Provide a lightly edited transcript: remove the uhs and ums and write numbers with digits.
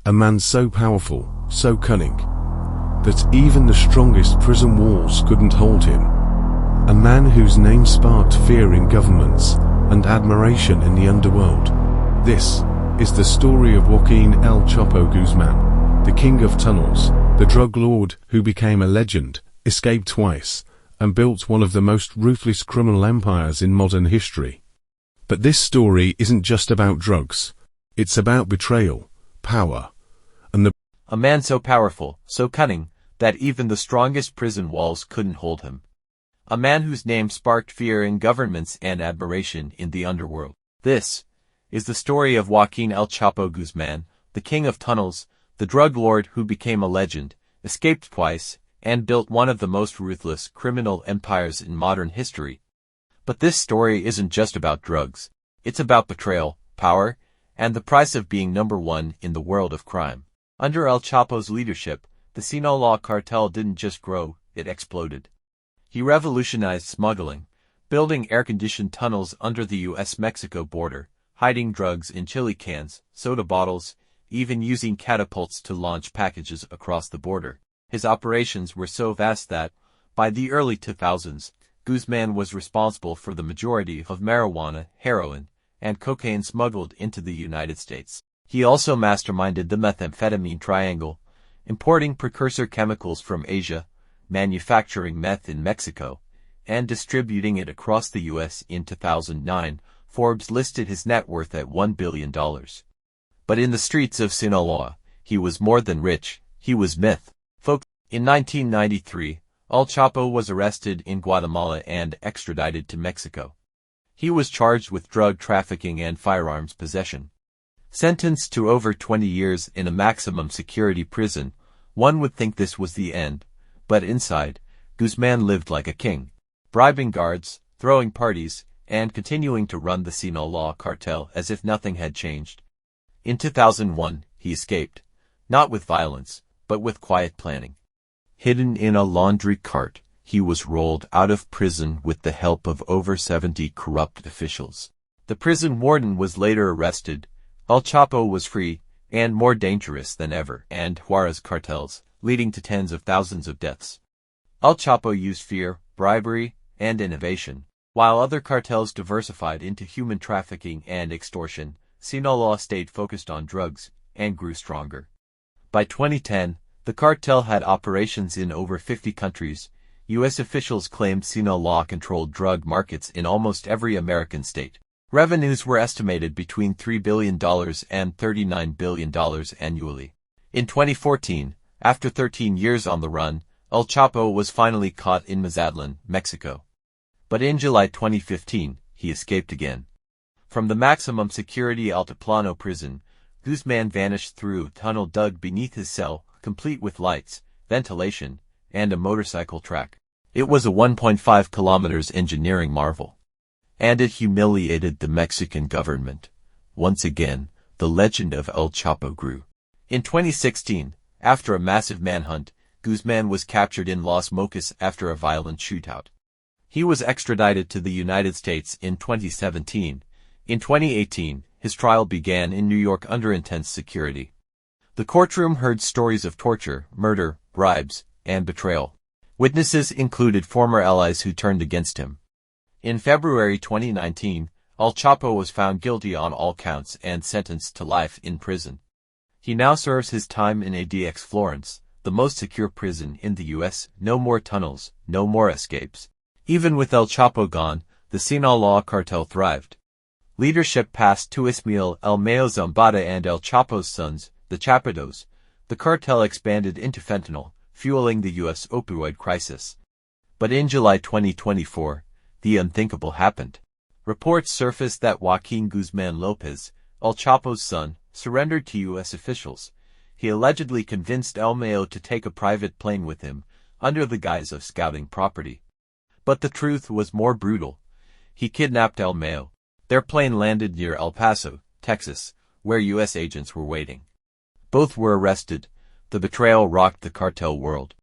A man so powerful, so cunning, that even the strongest prison walls couldn't hold him. A man whose name sparked fear in governments and admiration in the underworld. This is the story of Joaquin El Chapo Guzman, the king of tunnels, the drug lord who became a legend, escaped twice, and built one of the most ruthless criminal empires in modern history. But this story isn't just about drugs. It's about betrayal, power, and a man so powerful, so cunning, that even the strongest prison walls couldn't hold him. A man whose name sparked fear in governments and admiration in the underworld. This is the story of Joaquin El Chapo Guzman, the king of tunnels, the drug lord who became a legend, escaped twice, and built one of the most ruthless criminal empires in modern history. But this story isn't just about drugs. It's about betrayal, power, and the price of being number one in the world of crime. Under El Chapo's leadership, the Sinaloa cartel didn't just grow, it exploded. He revolutionized smuggling, building air-conditioned tunnels under the U.S.-Mexico border, hiding drugs in chili cans, soda bottles, even using catapults to launch packages across the border. His operations were so vast that, by the early 2000s, Guzman was responsible for the majority of marijuana, heroin, and cocaine smuggled into the United States. He also masterminded the methamphetamine triangle, importing precursor chemicals from Asia, manufacturing meth in Mexico, and distributing it across the U.S. In 2009, Forbes listed his net worth at $1 billion. But in the streets of Sinaloa, he was more than rich, he was myth. Folks, in 1993, El Chapo was arrested in Guatemala and extradited to Mexico. He was charged with drug trafficking and firearms possession. Sentenced to over 20 years in a maximum security prison, one would think this was the end. But inside, Guzman lived like a king, bribing guards, throwing parties, and continuing to run the Sinaloa cartel as if nothing had changed. In 2001, he escaped, not with violence, but with quiet planning. Hidden in a laundry cart, he was rolled out of prison with the help of over 70 corrupt officials. The prison warden was later arrested. El Chapo was free, and more dangerous than ever, and Juarez cartels, leading to tens of thousands of deaths. El Chapo used fear, bribery, and innovation. While other cartels diversified into human trafficking and extortion, Sinaloa stayed focused on drugs and grew stronger. By 2010, the cartel had operations in over 50 countries. U.S. officials claimed Sinaloa controlled drug markets in almost every American state. Revenues were estimated between $3 billion and $39 billion annually. In 2014, after 13 years on the run, El Chapo was finally caught in Mazatlan, Mexico. But in July 2015, he escaped again. From the maximum security Altiplano prison, Guzman vanished through a tunnel dug beneath his cell, complete with lights, ventilation, and a motorcycle track. It was a 1.5 kilometers engineering marvel. And it humiliated the Mexican government. Once again, the legend of El Chapo grew. In 2016, after a massive manhunt, Guzman was captured in Los Mochis after a violent shootout. He was extradited to the United States in 2017. In 2018, his trial began in New York under intense security. The courtroom heard stories of torture, murder, bribes, and betrayal. Witnesses included former allies who turned against him. In February 2019, El Chapo was found guilty on all counts and sentenced to life in prison. He now serves his time in ADX Florence, the most secure prison in the U.S. No more tunnels, no more escapes. Even with El Chapo gone, the Sinaloa cartel thrived. Leadership passed to Ismael El Mayo Zambada and El Chapo's sons, the Chapados. The cartel expanded into fentanyl, fueling the U.S. opioid crisis. But in July 2024, the unthinkable happened. Reports surfaced that Joaquin Guzman Lopez, El Chapo's son, surrendered to U.S. officials. He allegedly convinced El Mayo to take a private plane with him, under the guise of scouting property. But the truth was more brutal. He kidnapped El Mayo. Their plane landed near El Paso, Texas, where U.S. agents were waiting. Both were arrested. The betrayal rocked the cartel world.